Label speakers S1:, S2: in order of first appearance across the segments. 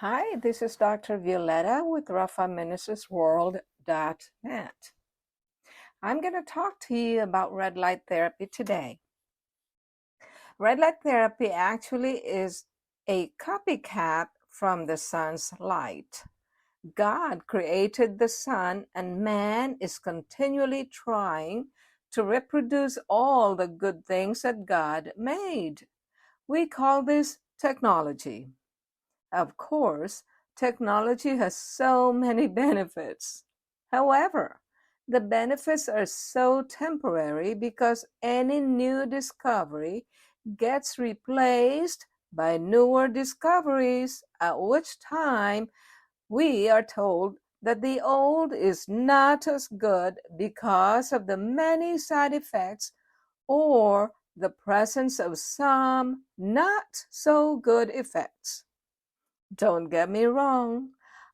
S1: Hi, this is Dr. Violetta with RafaMenezesWorld.net. I'm going to talk to you about red light therapy today. Red light therapy actually is a copycat from the sun's light. God created the sun, and man is continually trying to reproduce all the good things that God made. We call this technology. Of course, technology has so many benefits. However, the benefits are so temporary because any new discovery gets replaced by newer discoveries, at which time we are told that the old is not as good because of the many side effects or the presence of some not so good effects. Don't get me wrong,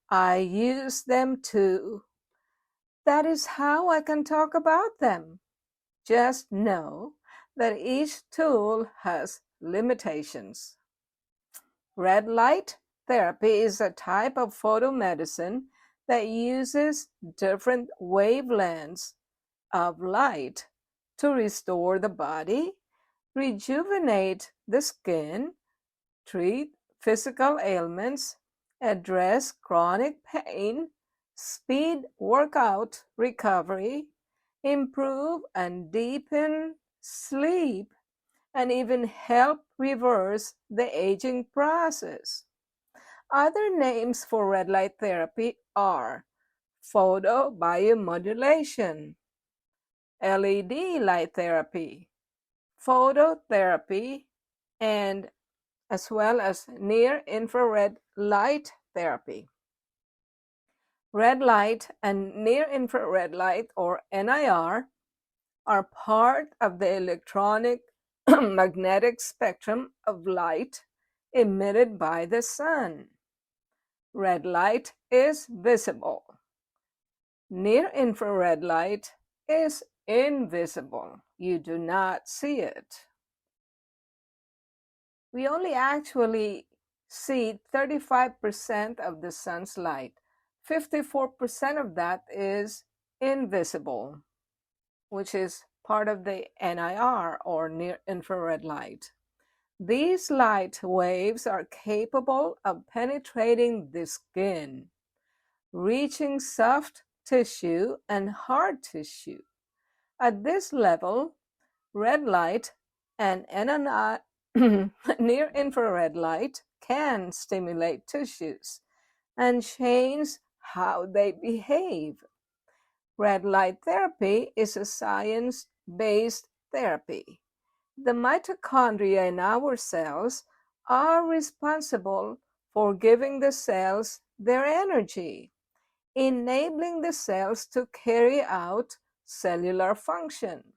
S1: I use them too. That is how I can talk about them. Just know that each tool has limitations. Red light therapy is a type of photomedicine that uses different wavelengths of light to restore the body, rejuvenate the skin, treat physical ailments, address chronic pain, speed workout recovery, improve and deepen sleep, and even help reverse the aging process. Other names for red light therapy are photobiomodulation, LED light therapy, phototherapy, and as well as near-infrared light therapy. Red light and near-infrared light, or NIR, are part of the electronic magnetic spectrum of light emitted by the sun. Red light is visible. Near-infrared light is invisible. You do not see it. We only actually see 35% of the sun's light. 54% of that is invisible, which is part of the NIR, or near infrared light. These light waves are capable of penetrating the skin, reaching soft tissue and hard tissue. At this level, red light and near-infrared light can stimulate tissues and change how they behave. Red light therapy is a science-based therapy. The mitochondria in our cells are responsible for giving the cells their energy, enabling the cells to carry out cellular function.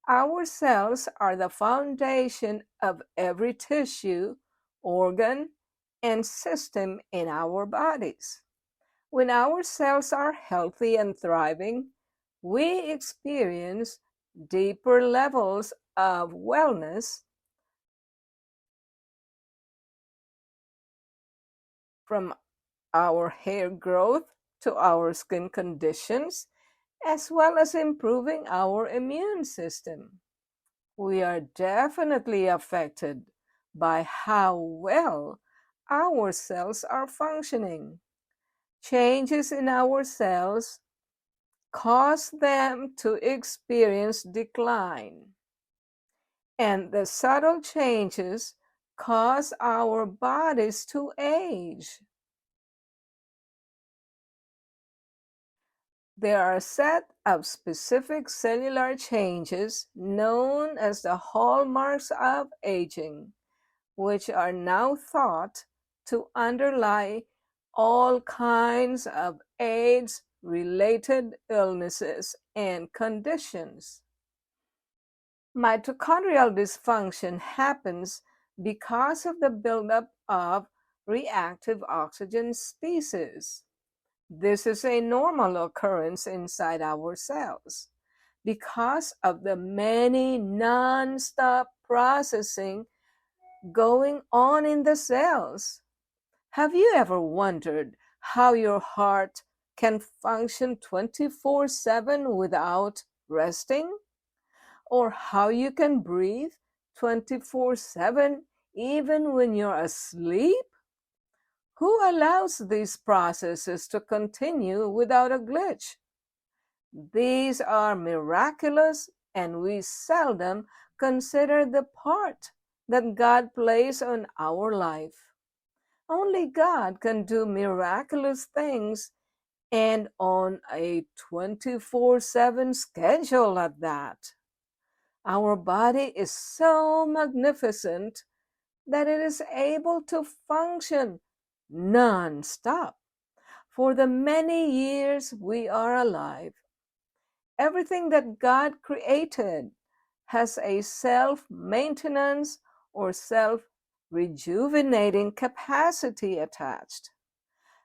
S1: Our cells are the foundation of every tissue, organ, and system in our bodies. When our cells are healthy and thriving, we experience deeper levels of wellness, from our hair growth to our skin conditions, as well as improving our immune system. We are definitely affected by how well our cells are functioning. Changes in our cells cause them to experience decline, and the subtle changes cause our bodies to age. There are a set of specific cellular changes known as the hallmarks of aging, which are now thought to underlie all kinds of age-related illnesses and conditions. Mitochondrial dysfunction happens because of the buildup of reactive oxygen species. This is a normal occurrence inside our cells because of the many non-stop processing going on in the cells. Have you ever wondered how your heart can function 24/7 without resting? Or how you can breathe 24/7 even when you're asleep? Who allows these processes to continue without a glitch? These are miraculous, and we seldom consider the part that God plays on our life. Only God can do miraculous things, and on a 24/7 schedule at that. Our body is so magnificent that it is able to function non-stop for the many years we are alive. Everything that God created has a self-maintenance or self-rejuvenating capacity attached.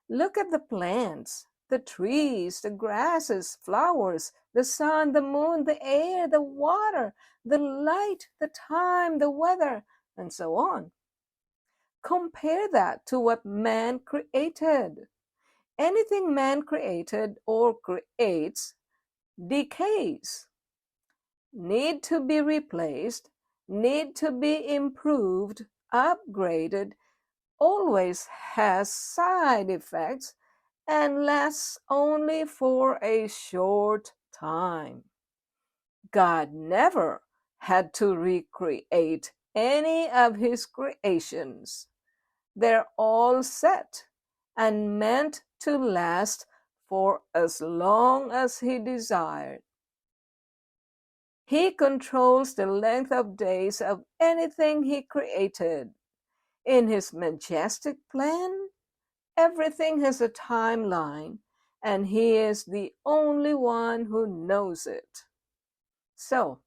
S1: Look at the plants, the trees, the grasses, flowers, the sun, the moon, the air, the water, the light, the time, the weather, and so on. Compare that to what man created. Anything man created or creates decays, need to be replaced, need to be improved, upgraded, always has side effects, and lasts only for a short time. God never had to recreate any of his creations. They're all set and meant to last for as long as he desired. He controls the length of days of anything he created. In his majestic plan, everything has a timeline, and he is the only one who knows it. So,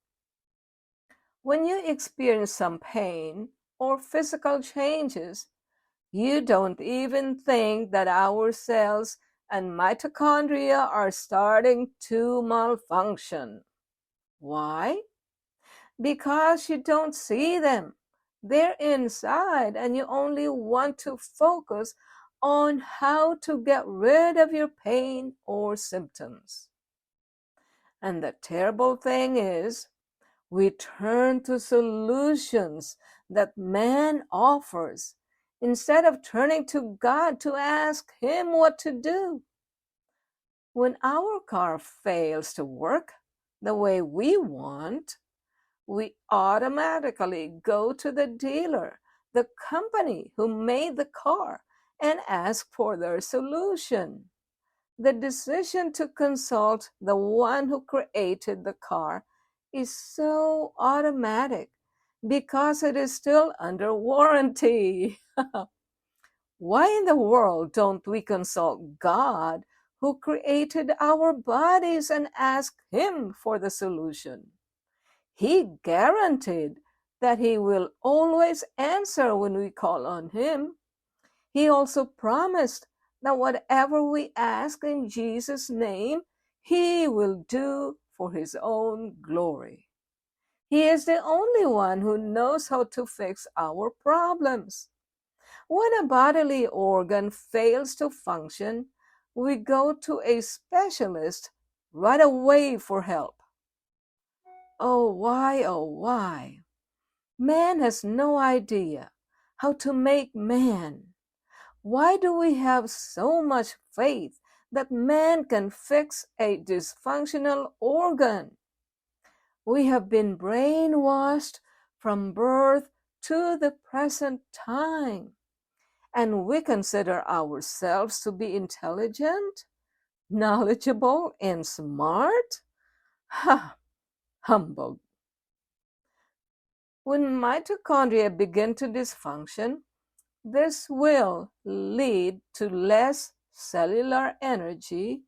S1: when you experience some pain or physical changes, you don't even think that our cells and mitochondria are starting to malfunction. Why? Because you don't see them. They're inside, and you only want to focus on how to get rid of your pain or symptoms. And the terrible thing is, we turn to solutions that man offers instead of turning to God to ask him what to do. When our car fails to work the way we want, we automatically go to the dealer, the company who made the car, and ask for their solution. The decision to consult the one who created the car is so automatic because it is still under warranty. Why in the world don't we consult God who created our bodies and ask him for the solution? He guaranteed that he will always answer when we call on him. He also promised that whatever we ask in Jesus' name, he will do for his own glory. He is the only one who knows how to fix our problems. When a bodily organ fails to function, we go to a specialist right away for help. Oh, why, oh, why? Man has no idea how to make man. Why do we have so much faith that man can fix a dysfunctional organ? We have been brainwashed from birth to the present time, and we consider ourselves to be intelligent, knowledgeable, and smart? Ha! Humbug. When mitochondria begin to dysfunction, this will lead to less cellular energy,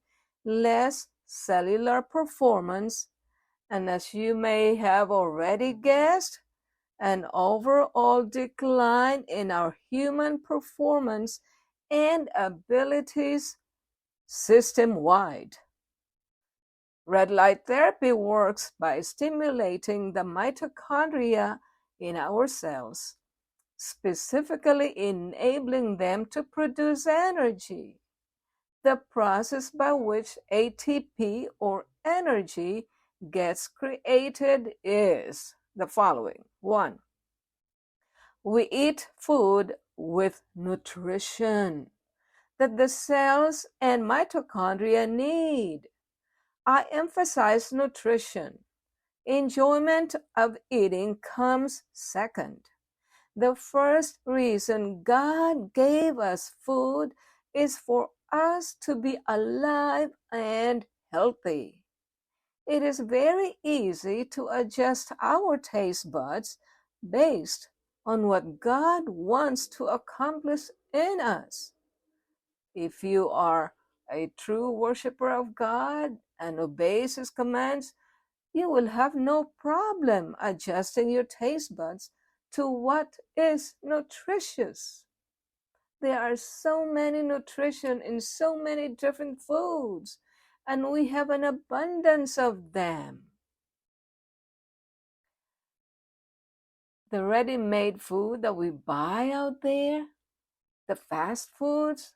S1: less cellular performance, and as you may have already guessed, an overall decline in our human performance and abilities system-wide. Red light therapy works by stimulating the mitochondria in our cells, specifically enabling them to produce energy. The process by which ATP or energy gets created is the following. One, we eat food with nutrition that the cells and mitochondria need. I emphasize nutrition. Enjoyment of eating comes second. The first reason God gave us food is for us to be alive and healthy. It is very easy to adjust our taste buds based on what God wants to accomplish in us. If you are a true worshiper of God and obeys His commands, you will have no problem adjusting your taste buds to what is nutritious. There are so many nutrition in so many different foods, and we have an abundance of them. The ready-made food that we buy out there, the fast foods,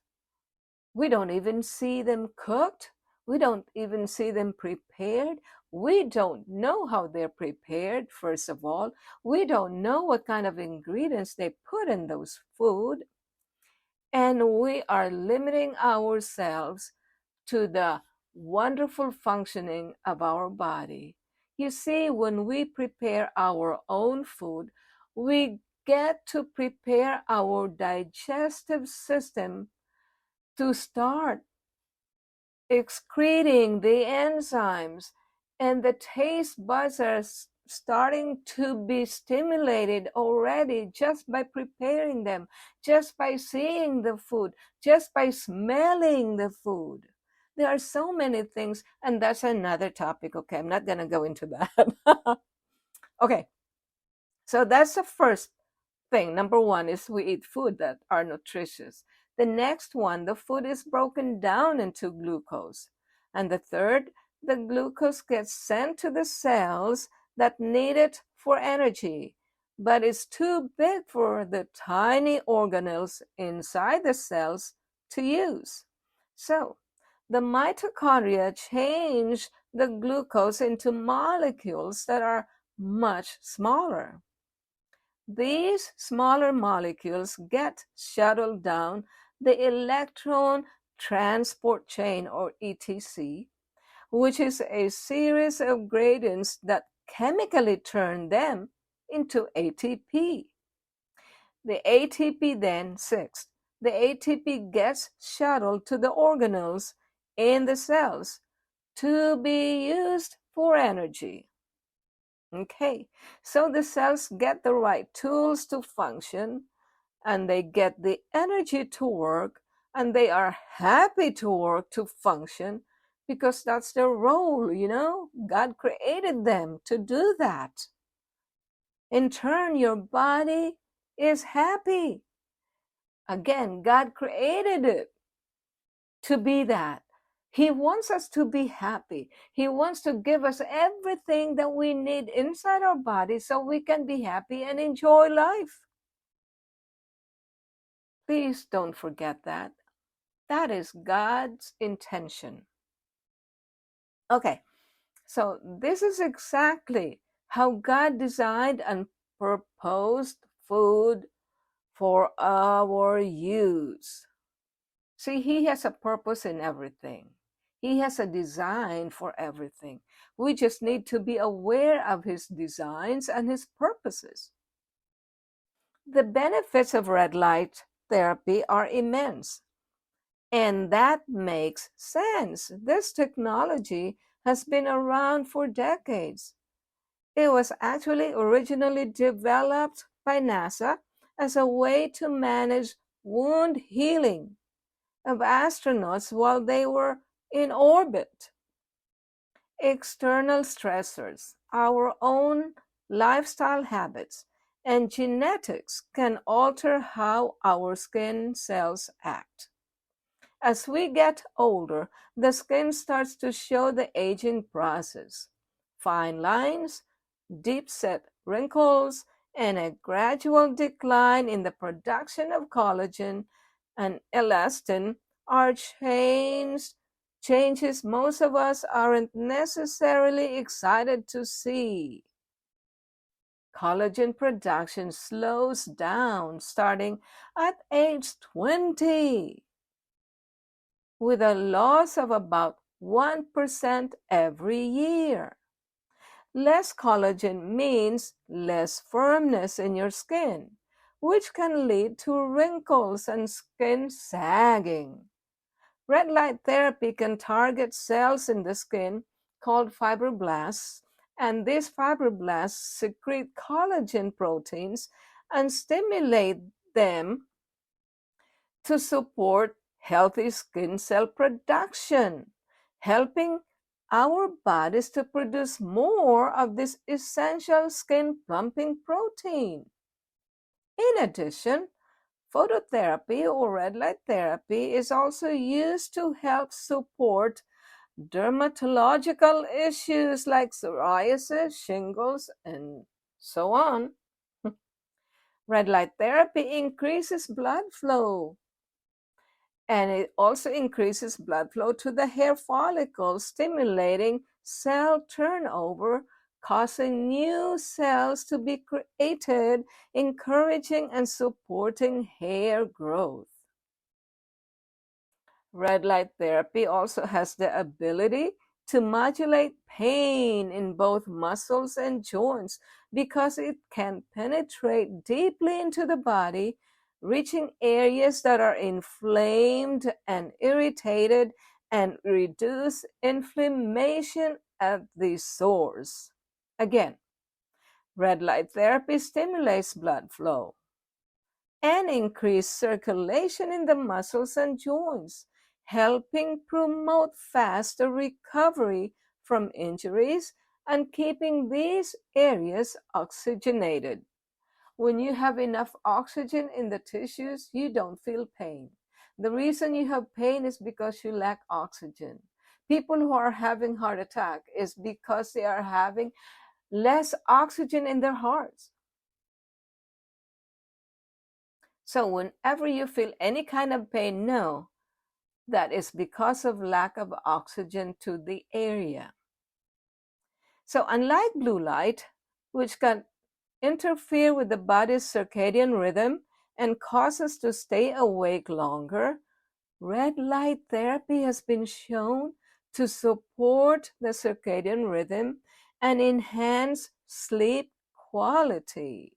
S1: we don't even see them cooked. We don't even see them prepared. We don't know how they're prepared, first of all. We don't know what kind of ingredients they put in those food. And we are limiting ourselves to the wonderful functioning of our body. You see, when we prepare our own food, we get to prepare our digestive system to start excreting the enzymes, and the taste buds are starting to be stimulated already just by preparing them, just by seeing the food, just by smelling the food. There are so many things, and that's another topic. Okay, I'm not going to go into that. Okay, so that's the first thing. Number one is we eat food that are nutritious. The next one, the food is broken down into glucose. And the third, the glucose gets sent to the cells that need it for energy, but it's too big for the tiny organelles inside the cells to use. So the mitochondria change the glucose into molecules that are much smaller. These smaller molecules get shuttled down the electron transport chain, or ETC, which is a series of gradients that chemically turn them into ATP. The ATP then, sixth, the ATP gets shuttled to the organelles in the cells to be used for energy. Okay, so the cells get the right tools to function, and they get the energy to work, and they are happy to work to function because that's their role, you know? God created them to do that. In turn, your body is happy. Again, God created it to be that. He wants us to be happy. He wants to give us everything that we need inside our body so we can be happy and enjoy life. Please don't forget that. That is God's intention. Okay, so this is exactly how God designed and proposed food for our use. See, He has a purpose in everything. He has a design for everything. We just need to be aware of His designs and His purposes. The benefits of red light therapy are immense. And that makes sense. This technology has been around for decades. It was actually originally developed by NASA as a way to manage wound healing of astronauts while they were in orbit. External stressors, our own lifestyle habits, and genetics can alter how our skin cells act. As we get older, the skin starts to show the aging process. Fine lines, deep-set wrinkles, and a gradual decline in the production of collagen and elastin are changes most of us aren't necessarily excited to see. Collagen production slows down starting at age 20, with a loss of about 1% every year. Less collagen means less firmness in your skin, which can lead to wrinkles and skin sagging. Red light therapy can target cells in the skin called fibroblasts, and these fibroblasts secrete collagen proteins and stimulate them to support healthy skin cell production, helping our bodies to produce more of this essential skin plumping protein. In addition, phototherapy or red light therapy is also used to help support dermatological issues like psoriasis, shingles, and so on. Red light therapy increases blood flow, and it also increases blood flow to the hair follicles, stimulating cell turnover, causing new cells to be created, encouraging and supporting hair growth. Red light therapy also has the ability to modulate pain in both muscles and joints because it can penetrate deeply into the body, reaching areas that are inflamed and irritated and reduce inflammation at the source. Again, red light therapy stimulates blood flow and increase circulation in the muscles and joints, helping promote faster recovery from injuries and keeping these areas oxygenated. When you have enough oxygen in the tissues, you don't feel pain. The reason you have pain is because you lack oxygen. People who are having heart attack is because they are having less oxygen in their hearts. So whenever you feel any kind of pain, know that is because of lack of oxygen to the area. So unlike blue light, which can interfere with the body's circadian rhythm and cause us to stay awake longer, red light therapy has been shown to support the circadian rhythm and enhance sleep quality.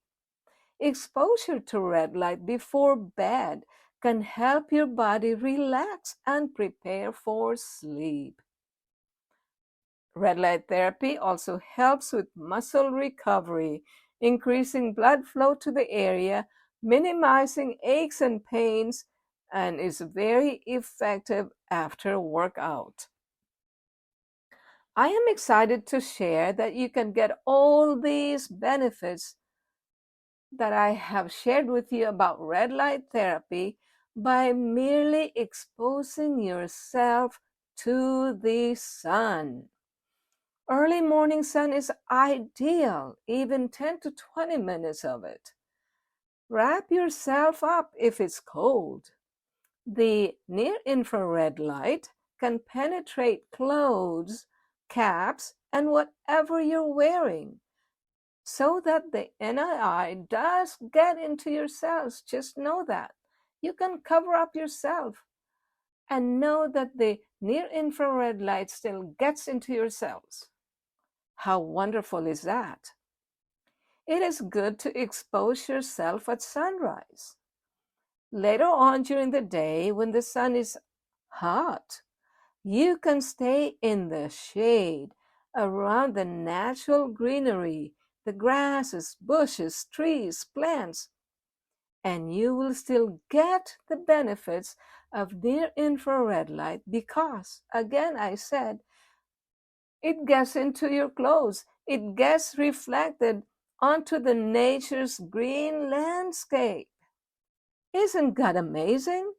S1: Exposure to red light before bed can help your body relax and prepare for sleep. Red light therapy also helps with muscle recovery, increasing blood flow to the area, minimizing aches and pains, and is very effective after workout. I am excited to share that you can get all these benefits that I have shared with you about red light therapy by merely exposing yourself to the sun. Early morning sun is ideal, even 10 to 20 minutes of it. Wrap yourself up if it's cold. The near infrared light can penetrate clothes, caps, and whatever you're wearing, so that the NII does get into your cells. Just know that. You can cover up yourself and know that the near infrared light still gets into your cells. How wonderful is that? It is good to expose yourself at sunrise. Later on during the day, when the sun is hot, you can stay in the shade around the natural greenery, the grasses, bushes, trees, plants, and you will still get the benefits of near infrared light because, again, I said, it gets into your clothes. It gets reflected onto the nature's green landscape. Isn't God amazing?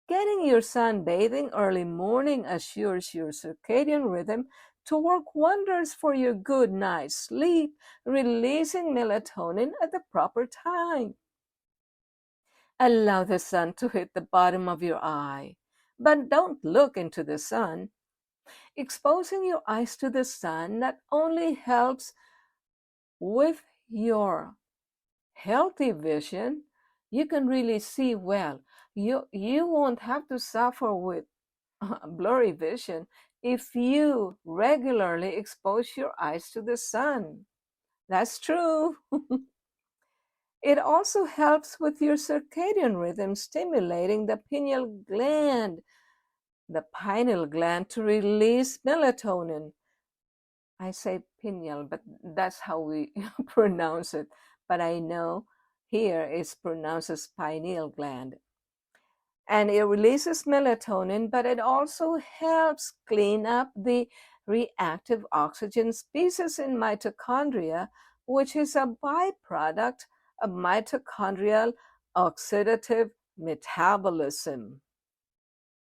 S1: Getting your sunbathing early morning assures your circadian rhythm to work wonders for your good night's sleep, releasing melatonin at the proper time. Allow the sun to hit the bottom of your eye, but don't look into the sun. Exposing your eyes to the sun not only helps with your healthy vision, you can really see well. You won't have to suffer with blurry vision if you regularly expose your eyes to the sun. That's true. It also helps with your circadian rhythm, stimulating the pineal gland to release melatonin. I say pineal, but that's how we pronounce it. But I know here it's pronounced as pineal gland. And it releases melatonin, but it also helps clean up the reactive oxygen species in mitochondria, which is a byproduct of mitochondrial oxidative metabolism.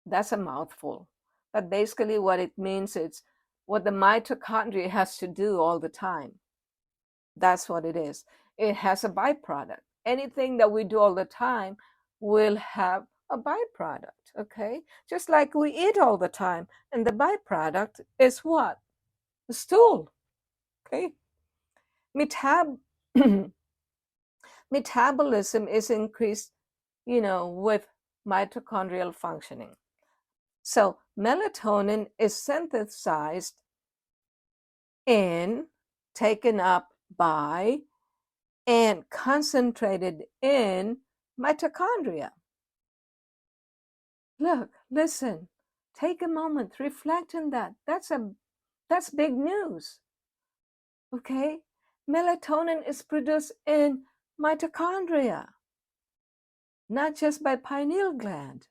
S1: That's a mouthful. But basically, what it means is what the mitochondria has to do all the time. That's what it is. It has a byproduct. Anything that we do all the time will have a byproduct, okay? Just like we eat all the time, and the byproduct is what? The stool, okay? Metab- Metabolism is increased, with mitochondrial functioning. So melatonin is synthesized in, taken up by, and concentrated in mitochondria. Look, listen, take a moment, reflect on that. That's big news. Okay? Melatonin is produced in mitochondria, not just by pineal gland.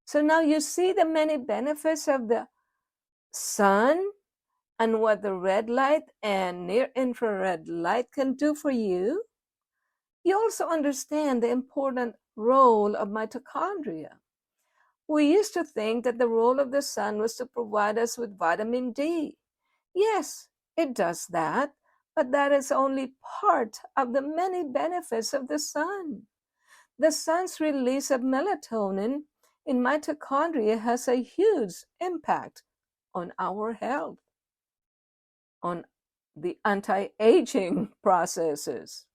S1: So now you see the many benefits of the sun and what the red light and near infrared light can do for you. You also understand the important role of mitochondria. We used to think that the role of the sun was to provide us with vitamin D. Yes, it does that, but that is only part of the many benefits of the sun. The sun's release of melatonin in mitochondria has a huge impact on our health, on the anti-aging processes,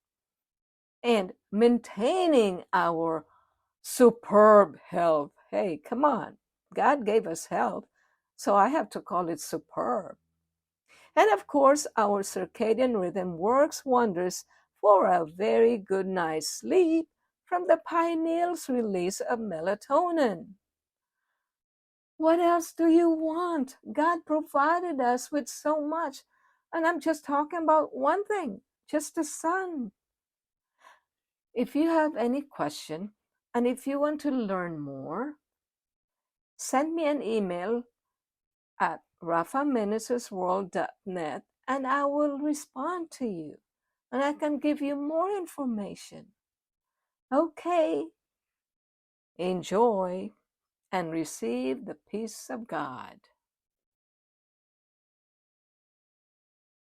S1: and maintaining our superb health. Hey, come on. God gave us health, so I have to call it superb. And of course, our circadian rhythm works wonders for a very good night's sleep from the pineal's release of melatonin. What else do you want? God provided us with so much. And I'm just talking about one thing, just the sun. If you have any question, and if you want to learn more, send me an email at rafamenezesworld.net and I will respond to you and I can give you more information. Okay, enjoy and receive the peace of God.